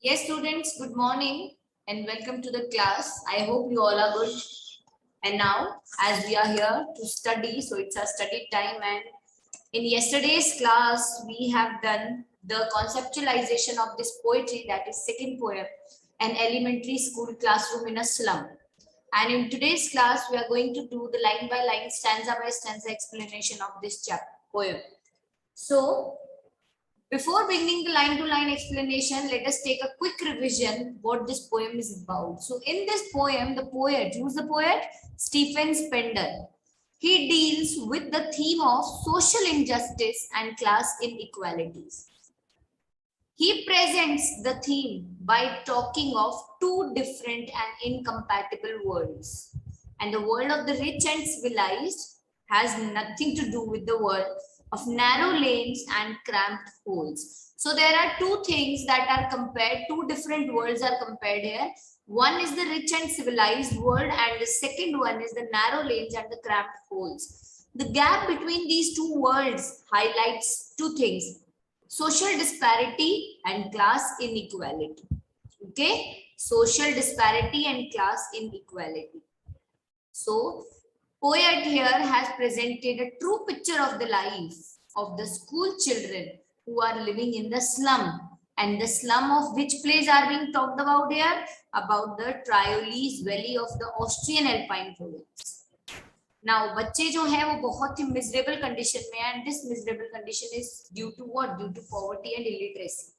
Yes, students, good morning and welcome to the class. I hope you all are good. And now, as we are here to study, so it's a study time. And in yesterday's class, we have done the conceptualization of this poetry, that is second poem, an elementary school classroom in a slum. And in today's class, we are going to do the line by line, stanza by stanza explanation of this chapter poem. So, before beginning the line-to-line explanation, let us take a quick revision what this poem is about. So in this poem, the poet, who's the poet? Stephen Spender. He deals with the theme of social injustice and class inequalities. He presents the theme by talking of two different and incompatible worlds. And the world of the rich and civilized has nothing to do with the world of narrow lanes and cramped holes. So there are two things that are compared, two different worlds are compared here. One is the rich and civilized world, and the second one is the narrow lanes and the cramped holes. The gap between these two worlds highlights two things: social disparity and class inequality. Okay, social disparity and class inequality. So poet here has presented a true picture of the life of the school children who are living in the slum. And the slum of which place are being talked about here? About the Trioles Valley of the Austrian Alpine province. Now, बच्चे जो है वो बहुत ही miserable condition में है, and this miserable condition is due to what? Due to poverty and illiteracy.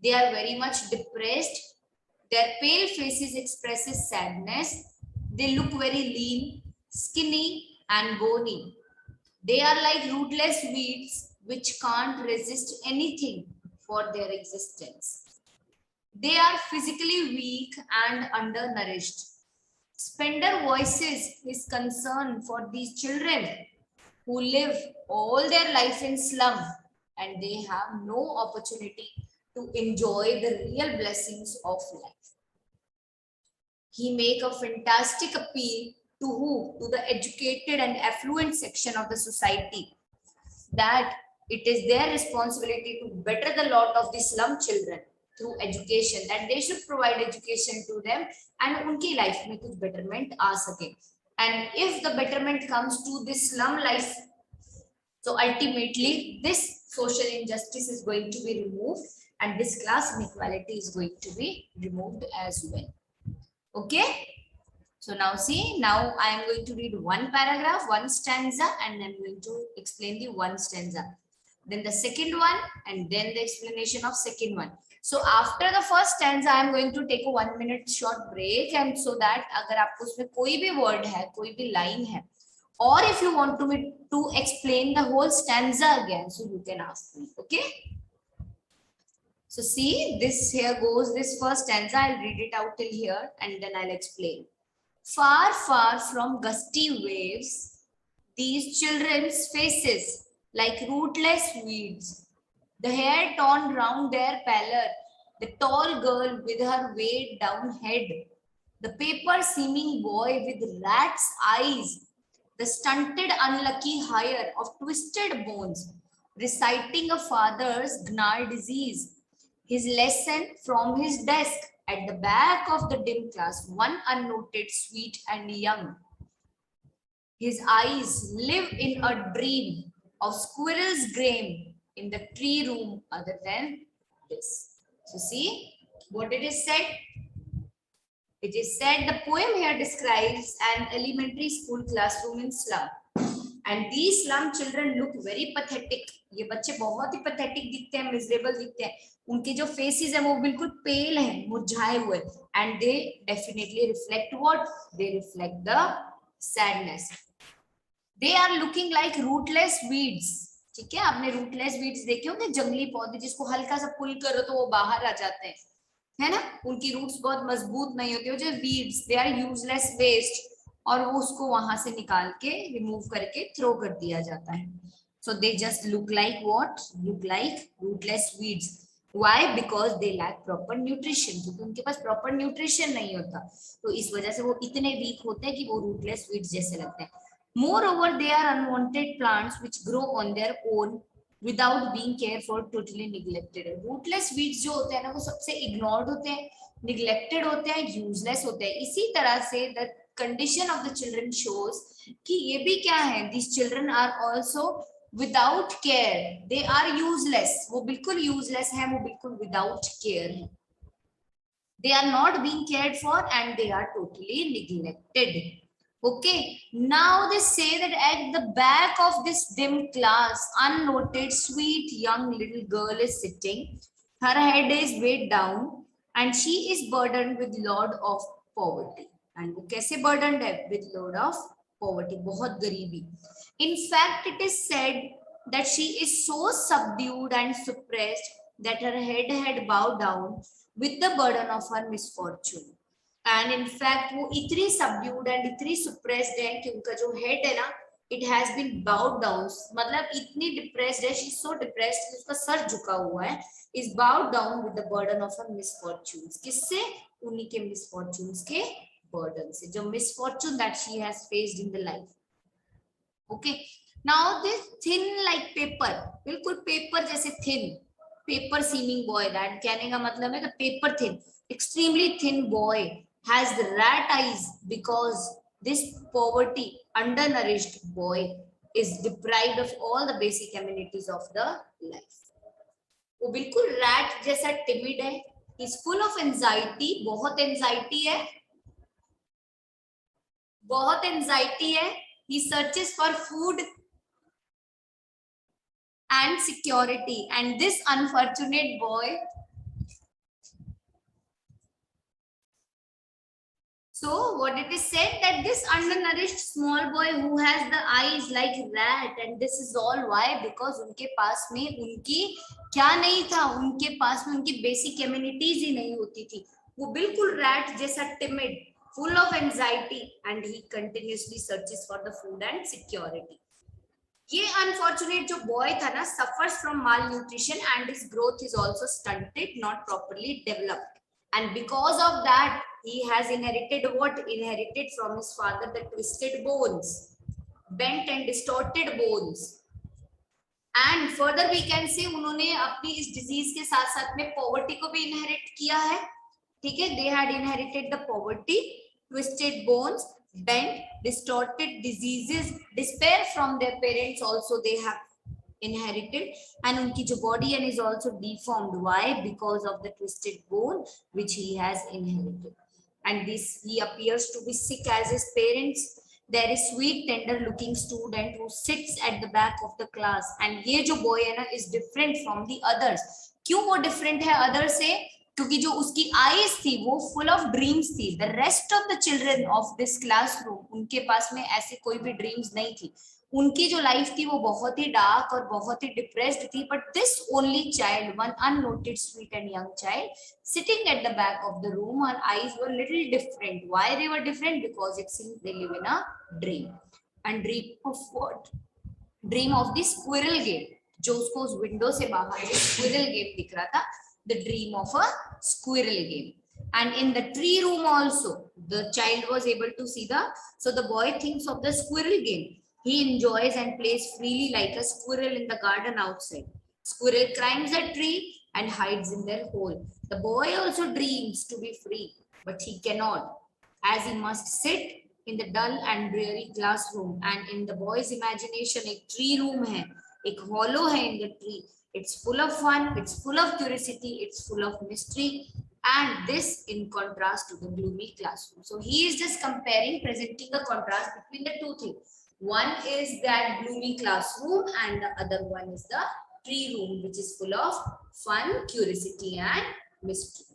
They are very much depressed. Their pale faces expresses sadness. They look very lean, skinny and bony. They are like rootless weeds which can't resist anything for their existence. They are physically weak and undernourished. Spender voices his concern for these children who live all their life in slum and they have no opportunity to enjoy the real blessings of life. He make a fantastic appeal to who? To the educated and affluent section of the society, that it is their responsibility to better the lot of the slum children through education, that they should provide education to them and unki life mein kuch betterment aa sake. And if the betterment comes to this slum life, so ultimately this social injustice is going to be removed and this class inequality is going to be removed as well. Okay, so now see, now I am going to read one paragraph, one stanza, and I'm going to explain the one stanza, then the second one, and then the explanation of second one. So after the first stanza, I am going to take a 1 minute short break, and so that अगर आपको उसमें कोई भी word है, कोई भी line है, or if you want me to explain the whole stanza again, so you can ask me. Okay. So see, this here goes this first stanza. I'll read it out till here and then I'll explain. Far, far from gusty waves, these children's faces like rootless weeds, the hair torn round their pallor, the tall girl with her weighed down head, the paper seeming boy with rat's eyes, the stunted unlucky hire of twisted bones, reciting a father's gnarled disease, his lesson from his desk at the back of the dim class, one unnoted, sweet and young. His eyes live in a dream of squirrel's game in the tree room other than this. So see what it is said. It is said the poem here describes an elementary school classroom in slum. And these slum children look very pathetic. ये बच्चे बहुत ही pathetic दिखते हैं, miserable दिखते हैं. उनके जो faces हैं वो बिल्कुल pale हैं, मुरझाए हुए. And they definitely reflect what? They reflect the sadness. They are looking like rootless weeds. ठीक है, आपने rootless weeds देखे होंगे, जंगली पौधे जिसको हल्का सा पुल करो तो वो बाहर आ जाते हैं, है ना? उनकी रूट्स बहुत मजबूत नहीं होती, वो जो weeds, they are useless waste. और वो उसको वहां से निकाल के रिमूव करके थ्रो कर दिया जाता है. So they just look like what? Look like rootless weeds. Why? Because they lack proper nutrition. क्योंकि उनके पास proper nutrition नहीं होता, तो इस वजह से वो इतने weak होते हैं कि वो rootless weeds जैसे लगते हैं. Moreover, they are unwanted plants which grow on their own without being cared for, totally neglected है. Rootless weeds जो होते हैं ना वो सबसे ignored होते हैं, neglected होते हैं, useless होते हैं. इसी तरह से the condition of the children shows कि ये भी क्या है, these children are also without care, they are useless. वो बिल्कुल useless है, वो बिल्कुल without care है. They are not being cared for and they are totally neglected. Okay, now they say that at the back of this dim class, unnoted, sweet young little girl is sitting. Her head is weighed down and she is burdened with load of poverty. And वो कैसे burdened है? With load of poverty, बहुत गरीबी. In fact, it is said that she is so subdued and suppressed that her head had bowed down with the burden of her misfortune. And in fact वो इतनी subdued and इतनी suppressed है कि उनका जो head है ना, it has been bowed down, मतलब इतनी depressed है, she is so depressed कि उसका सर झुका हुआ है, is bowed down with the burden of her misfortunes. किससे? उन्हीं के misfortunes के burden से, जो misfortune that she has faced in the life. Okay, now this thin like paper, बिल्कुल paper जैसे thin, paper seeming boy, that कहने का मतलब है the paper thin, extremely thin boy has the rat eyes because this poverty undernourished boy is deprived of all the basic amenities of the life. वो बिल्कुल rat जैसा timid है, is full of anxiety, बहुत anxiety है, बहुत anxiety है. He searches for food and security, and this unfortunate boy, so what it is said that this undernourished small boy who has the eyes like rat, and this is all why because उनके पास में उनकी क्या नहीं था, उनके पास में उनकी basic amenities ही नहीं होती थी. वो बिल्कुल rat जैसा timid, full of anxiety, and he continuously searches for the food and security. ये unfortunate जो boy था ना suffers from malnutrition and his growth is also stunted, not properly developed, and because of that he has inherited what? Inherited from his father the twisted bones, bent and distorted bones. And further we can say उन्होंने अपनी इस disease के साथ साथ में poverty को भी inherit किया है. ठीक है, they had inherited the poverty, twisted bones, bent, distorted diseases, despair from their parents also they have inherited, and unki jo body and is also deformed. Why? Because of the twisted bone which he has inherited. And this he appears to be sick as his parents. There is sweet tender looking student who sits at the back of the class, and ye jo boy hai na is different from the others. क्यों वो different है other से? क्योंकि जो उसकी eyes थी वो full of dreams थी. The rest of the children of this classroom, उनके पास में ऐसे कोई भी dreams नहीं थी. उनकी जो लाइफ थी वो बहुत ही डार्क और बहुत ही डिप्रेस्ड थी. But this only child, one unnoted sweet and young child sitting at the back of the room, her eyes were little different. Why they were different? Because it seems they live in a dream. And dream of what? Dream of the squirrel game. जो उसको उस window से बाहर जो squirrel game दिख रहा था, the dream of a squirrel game. And in the tree room also the child was able to see the, so the boy thinks of the squirrel game. He enjoys and plays freely like a squirrel in the garden outside. Squirrel climbs a tree and hides in their hole. The boy also dreams to be free, but he cannot, as he must sit in the dull and dreary classroom. And in the boy's imagination, a tree room hai, ek hollow hai in the tree. It's full of fun, it's full of curiosity, it's full of mystery. And this in contrast to the gloomy classroom. So he is just comparing, presenting the contrast between the two things. One is that gloomy classroom and the other one is the tree room, which is full of fun, curiosity and mystery.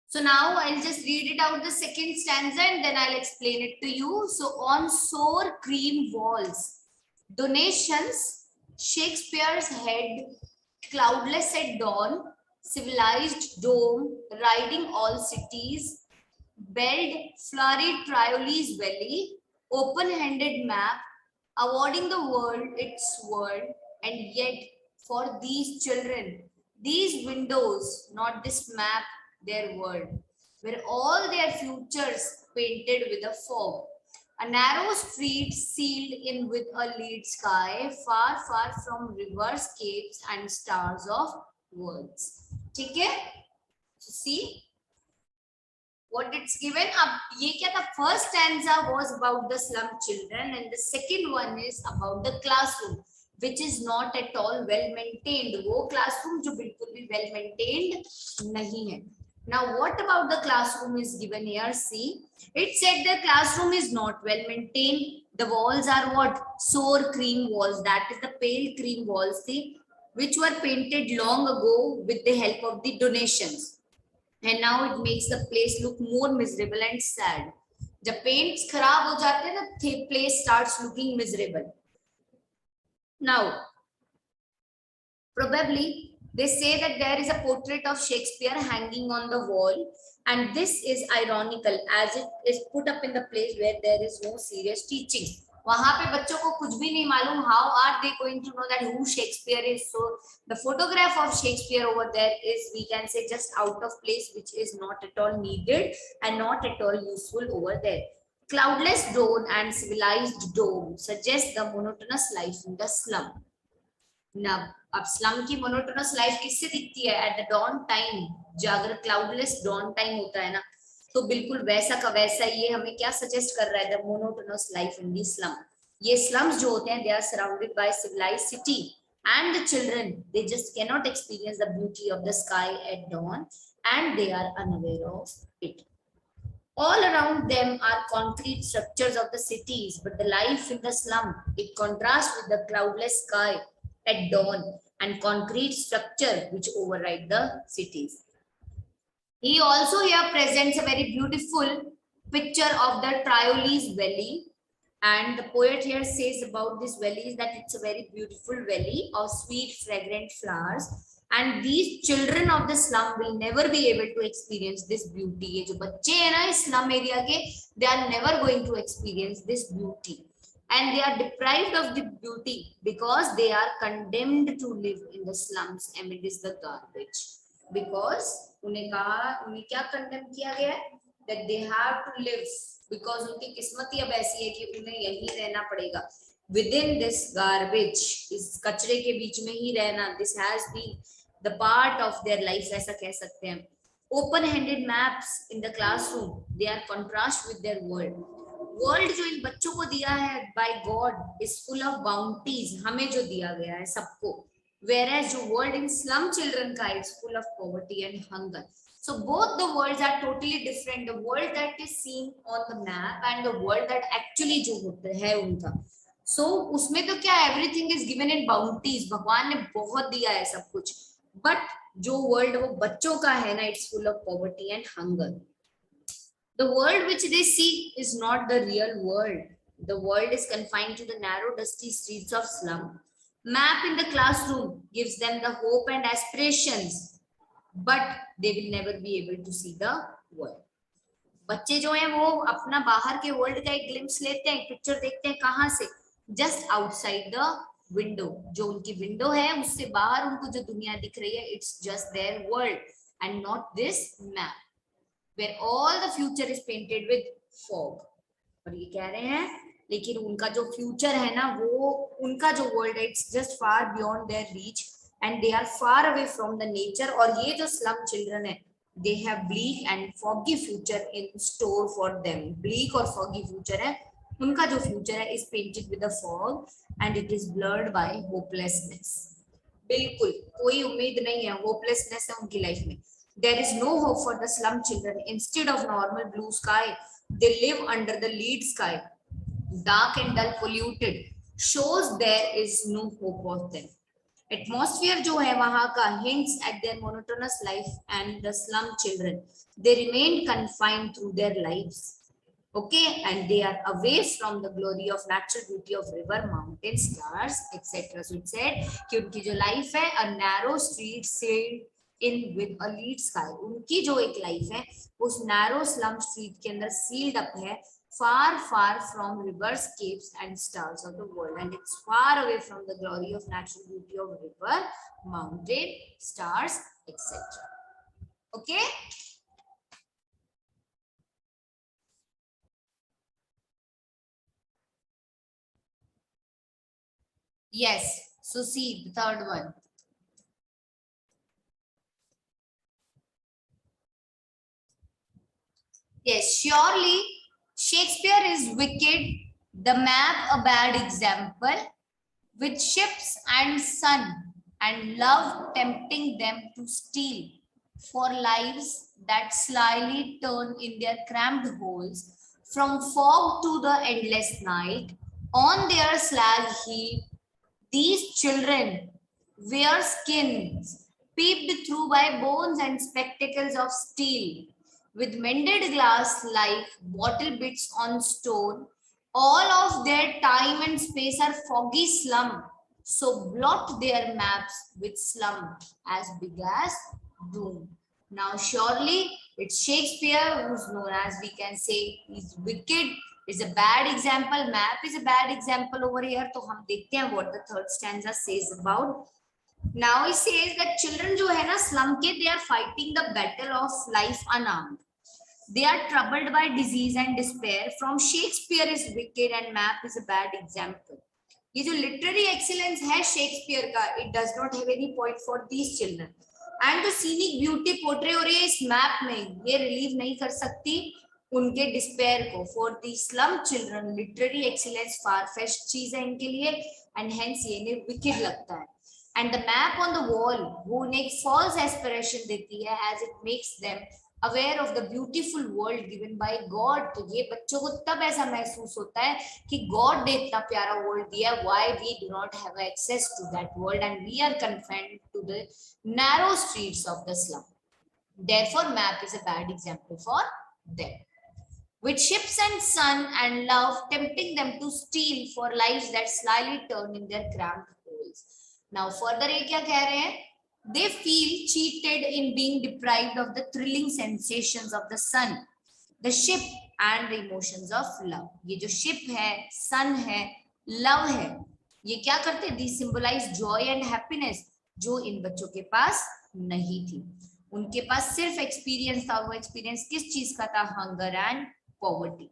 So now I'll just read it out the second stanza and then I'll explain it to you. So on sore cream walls, donations, Shakespeare's head, cloudless at dawn, civilized dome, riding all cities, belled flurried Trioli's valley, open-handed map, awarding the world its word, and yet for these children, these windows, not this map, their world, where all their futures painted with a fog. A narrow street sealed in with a lead sky, far far from rivers, capes and stars of worlds. ठीक है? See what it's given. अब ये क्या था? First stanza was about the slum children and the second one is about the classroom which is not at all well maintained. वो classroom जो बिल्कुल भी well maintained नहीं है. Now what about the classroom is given here? See, it said the classroom is not well maintained. The walls are what? Sour cream walls. That is the pale cream walls, see, which were painted long ago with the help of the donations. And now it makes the place look more miserable and sad. जब paints खराब हो जाते हैं ना, the place starts looking miserable. Now, probably they say that there is a portrait of Shakespeare hanging on the wall, and this is ironical as it is put up in the place where there is no serious teaching. वहां पे बच्चों को कुछ भी नहीं मालूम. How are they going to know that who Shakespeare is? So the photograph of Shakespeare over there is, we can say, just out of place, which is not at all needed and not at all useful over there. Cloudless dawn and civilized dome suggest the monotonous life in the slum. Now, अब slum की monotonous life किससे दिखती है? At the dawn time. जो अगर cloudless don time होता है ना, तो बिल्कुल वैसा का वैसा ये हमें क्या सजेस्ट कर रहा है? The monotonous life in the slum. ये स्लम्स जो होते हैं, they are surrounded by civilised city and the children, they just cannot experience the beauty of the sky at dawn and they are unaware of it. All around them are concrete structures of the cities, but the life in the slum, it contrasts with the cloudless sky at dawn and concrete structure which override the cities. He also here presents a very beautiful picture of the Triolis Valley, and the poet here says about this valley is that it's a very beautiful valley of sweet fragrant flowers, and these children of the slum will never be able to experience this beauty. ये जो बच्चे हैं ना इस slum area के, they are never going to experience this beauty. And they are deprived of the beauty because they are condemned to live in the slums amidst the garbage. Because उन्हें क्या condemn किया गया है? That they have to live, because उनकी किस्मत ही अब ऐसी है कि उन्हें यहीं रहना पड़ेगा. Within this garbage, इस कचरे के बीच में ही रहना. This has been the part of their life, ऐसा कह सकते हैं. Open-handed maps in the classroom, they are contrast with their world. World जो इन बच्चों को दिया है by God is full of bounties. हमें जो दिया गया है सबको, whereas जो वर्ल्ड इन स्लम चिल्ड्रन का is full of poverty and hunger. So both the worlds are totally different. The world that is seen on the map and the world that actually जो होता है उनका. So उसमें तो क्या, everything is given in bounties. भगवान ने बहुत दिया है सब कुछ. But जो वर्ल्ड वो बच्चों का है ना, it's full of poverty and hunger. The world which they see is not the real world. The world is confined to the narrow, dusty streets of slum. Map in the classroom gives them the hope and aspirations, but they will never be able to see the world. बच्चे जो हैं वो अपना बाहर के world का एक glimpse लेते हैं, पिक्चर देखते हैं. कहाँ से? Just outside the window. जो उनकी विंडो है उससे बाहर उनको जो दुनिया दिख रही है, it's just there world and not this map where all the future is painted with fog. और ये कह रहे हैं लेकिन उनका जो फ्यूचर है ना, वो उनका जो वर्ल्ड है, it's just far beyond their reach and they are far away from the nature. और ये जो स्लम चिल्ड्रन है, they have bleak and foggy future in store for them. Bleak और फॉगी फ्यूचर है उनका. जो फ्यूचर है is painted with the fog and it is blurred by hopelessness. बिल्कुल कोई उम्मीद नहीं है, होपलेसनेस है उनकी लाइफ में. There is no hope for the slum children. Instead of normal blue sky, they live under the lead sky, dark and dull, polluted. Shows there is no hope of them. Atmosphere जो है वहाँ का hints at their monotonous life, and the slum children, they remain confined through their lives. Okay, and they are away from the glory of natural beauty of river, mountains, stars, etc. So it said कि उनकी जो life है, a narrow street sailed in with a lead sky. उनकी जो एक life है उस narrow slum street के अंदर सील्ड अप है, far far from rivers, capes and stars of the world, and it's far away from the glory of natural beauty of river, mountain, stars, etc. Okay. Yes. So see the third one. Yes, surely Shakespeare is wicked, the map a bad example, with ships and sun and love tempting them to steal for lives that slyly turn in their cramped holes from fog to the endless night. On their slag heap, these children wear skins peeped through by bones and spectacles of steel, with mended glass like bottle bits on stone. All of their time and space are foggy slum, so blot their maps with slum as big as doom. Now, surely it's Shakespeare who's known as, we can say, he's wicked, is a bad example. Map is a bad example over here. तो हम देखते हैं what the third stanza says about. Now it says that children जो है ना slum के, they are fighting the battle of life unarmed. They are troubled by disease and despair. From Shakespeare is wicked and map is a bad example. ये जो literary excellence है Shakespeare का, it does not have any point for these children. And the scenic beauty portray हो रही है इस map में, ये रिलीव नहीं कर सकती उनके डिस्पेयर को. For the slum children literary excellence far fest चीज है इनके लिए, एंड हेंस ये इन्हें विकेड लगता है. And the map on the wall वो उन्हें एक फॉल्स एस्पिरेशन देती है, as it makes them aware of the beautiful world given by God. तो ये बच्चों को तब ऐसा महसूस होता है कि गॉड ने इतना प्यारा वर्ल्ड दिया, why we do not have access to that world and we are confined to the narrow streets of the slum. Therefore, map is a bad example for them. With ships and sun and love tempting them to steal for lives that slyly turn in their cramped holes. Now, further ये क्या कह रहे हैं? They feel cheated in being deprived of the thrilling sensations of the sun, the ship and the emotions of love. ये जो ship है, sun है, love है, ये क्या करते हैं? These symbolize joy and happiness, जो इन बच्चों के पास नहीं थी. उनके पास सिर्फ एक्सपीरियंस था. वो एक्सपीरियंस किस चीज का था? Hunger and poverty.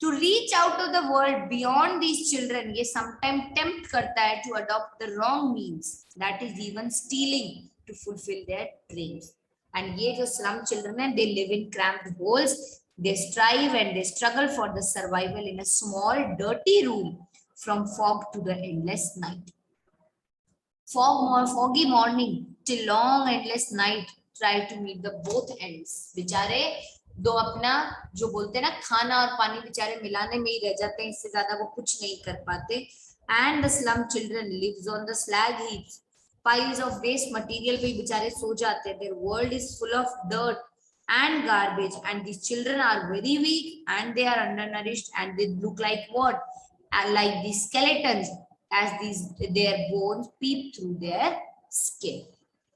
To reach out of the world beyond these children, ये sometimes tempt करता है to adopt the wrong means, that is even stealing, to fulfill their dreams. And ये जो slum children हैं, they live in cramped holes, they strive and they struggle for the survival in a small dirty room from fog to the endless night. Foggy morning till long endless night, try to meet the both ends. बेचारे दो अपना जो बोलते हैं ना खाना और पानी बेचारे मिलाने में ही रह जाते हैं, इससे ज्यादा वो कुछ नहीं कर पाते. And the slum children lives on the slag heaps, piles of waste material पे बेचारे सो जाते हैं. their world is full of dirt and garbage and these children are very weak and they are undernourished and they look like what? Like these skeletons, as these their bones peep through their skin,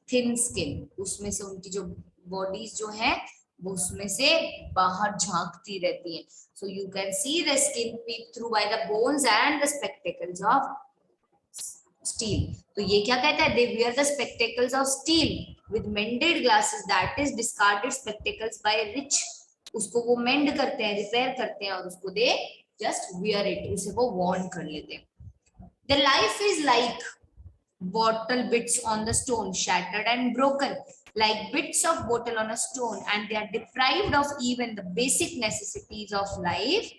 thin skin. उसमें से उनकी जो bodies जो है वो उसमें से बाहर झांकती रहती है. So you can see the skin peep through by the bones and the spectacles of steel. तो ये क्या कहता है? They wear the spectacles of steel with mended glasses, that is discarded spectacles by rich. उसको वो mend करते हैं, repair करते हैं और उसको they just wear it, उसे वो worn कर लेते हैं. The life is like bottle bits on the stone, shattered and broken, like bits of bottle on a stone, and they are deprived of even the basic necessities of life.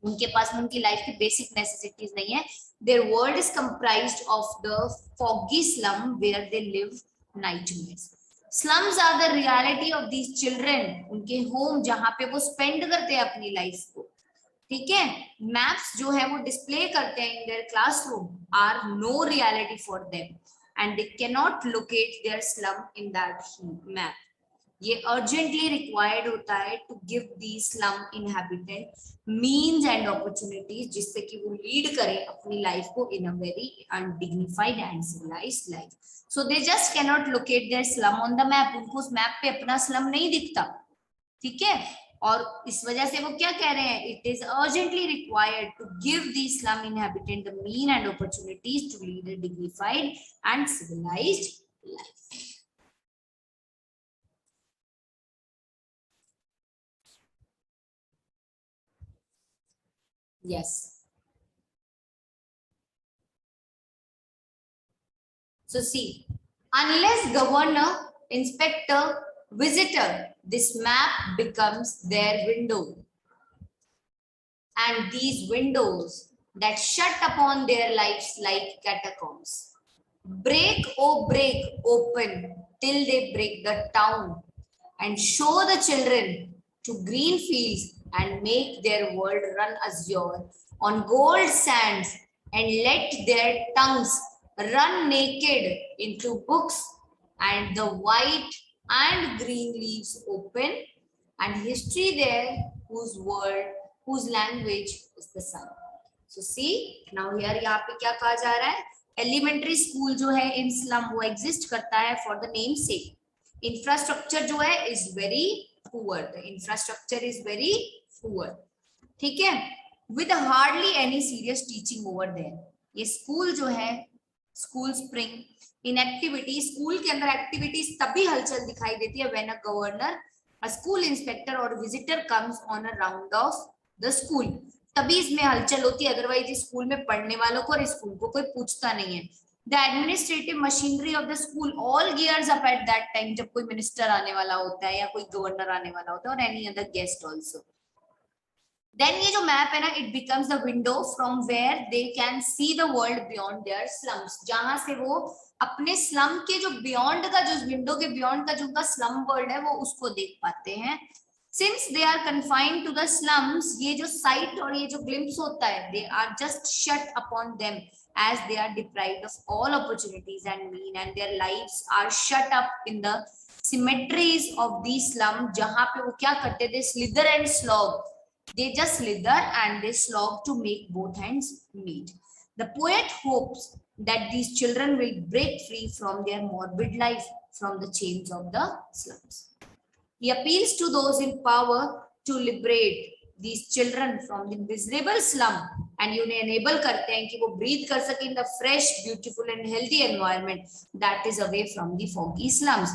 उनके पास में उनकी life की basic necessities नहीं है. Their world is comprised of the foggy slum where they live nightmares. Slums are the reality of these children. उनके home जहां पे वो स्पेंड करते हैं अपनी लाइफ को. ठीक है. मैप्स जो है वो डिस्प्ले करते हैं in their classroom are no reality for them and they can not locate their slum in that map. ये अर्जेंटली रिक्वायर्ड होता है to give the slum inhabitant means and opportunities, जिससे कि वो लीड करें अपनी लाइफ को in a very undignified and civilised life. So they just can not locate their slum on the map. उनको उस मैप पे अपना स्लम नहीं दिखता. ठीक है. और इस वजह से वो क्या कह रहे हैं? It is urgently required to give the slum inhabitant the mean and opportunities to lead a dignified and civilised life. Yes. So see, unless governor, inspector, visitor, this map becomes their window. And these windows that shut upon their lives like catacombs. Break, oh break, open till they break the town and show the children to green fields and make their world run azure on gold sands and let their tongues run naked into books and the white and green leaves open and history there whose word, whose language is the sun. So see, now here यहाँ पे क्या कहा जा रहा है? Elementary school जो है in slum वो exist करता है for the name sake. Infrastructure जो है is very poor. The infrastructure is very poor. ठीक है? With hardly any serious teaching over there. ये school जो है school spring in activity, school के अंदर activities तभी हलचल दिखाई देती है when a governor, a school inspector or visitor comes on a round of the school. तभी इसमें हलचल होती है, अदरवाइज स्कूल में पढ़ने वालों को और स्कूल को कोई पूछता नहीं है. The administrative machinery of the school all gears up at that time, जब कोई मिनिस्टर आने वाला होता है या कोई गवर्नर आने वाला होता है और any other guest also. Then ये जो मैप है ना, it becomes the window from where they can see the world beyond their slums, जहां से वो अपने स्लम के जो बियॉन्ड का, जो विंडो के बियॉन्ड का जो उनका स्लम वर्ल्ड है वो उसको देख पाते हैं. Since they are confined to the slums, ये जो sight और ये जो glimpse होता है, they are just shut upon them as they are deprived of all opportunities and mean, and their lives are shut up in the cemeteries of these slums, जहाँ पे वो क्या करते थे, slither and slog. They just slither and they slog to make both hands meet. The poet hopes that these children will break free from their morbid life, from the chains of the slums. He appeals to those in power to liberate these children from the miserable slum and उन्हें enable करते हैं कि वो breathe कर सकें in the fresh, beautiful and healthy environment that is away from the foggy slums.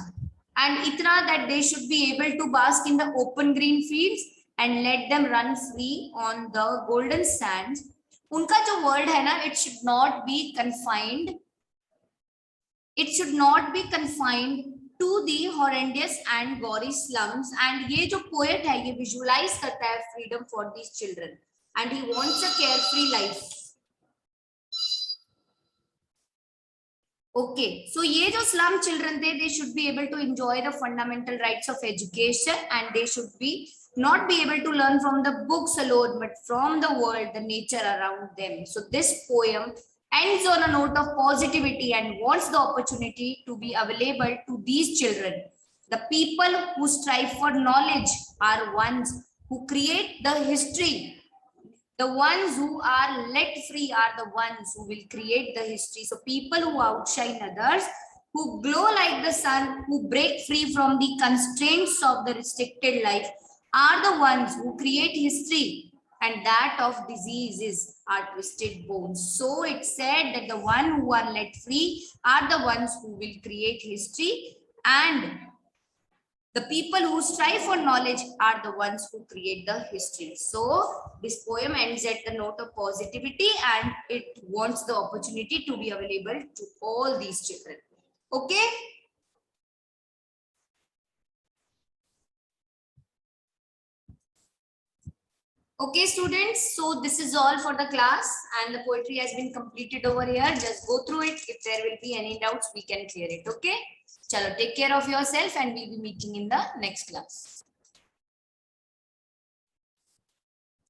And इतना that they should be able to bask in the open green fields and let them run free on the golden sands. उनका जो word है ना, it should not be confined. It should not be confined to the horrendous and gory slums. And ये जो poet है ये visualize करता है freedom for these children and he wants a carefree life. Okay, so ये जो slum children थे, they should be able to enjoy the fundamental rights of education and they should be not be able to learn from the books alone but from the world, the nature around them. So this poem ends on a note of positivity and wants the opportunity to be available to these children. The people who strive for knowledge are ones who create the history. The ones who are let free are the ones who will create the history. So people who outshine others, who glow like the sun, who break free from the constraints of the restricted life, are the ones who create history. And that of diseases are twisted bones. So it said that the one who are let free are the ones who will create history, and the people who strive for knowledge are the ones who create the history. So this poem ends at the note of positivity and it wants the opportunity to be available to all these children. Okay. Okay, students, so this is all for the class and the poetry has been completed over here. Just go through it. If there will be any doubts, we can clear it. Okay. Chalo, take care of yourself and we'll be meeting in the next class.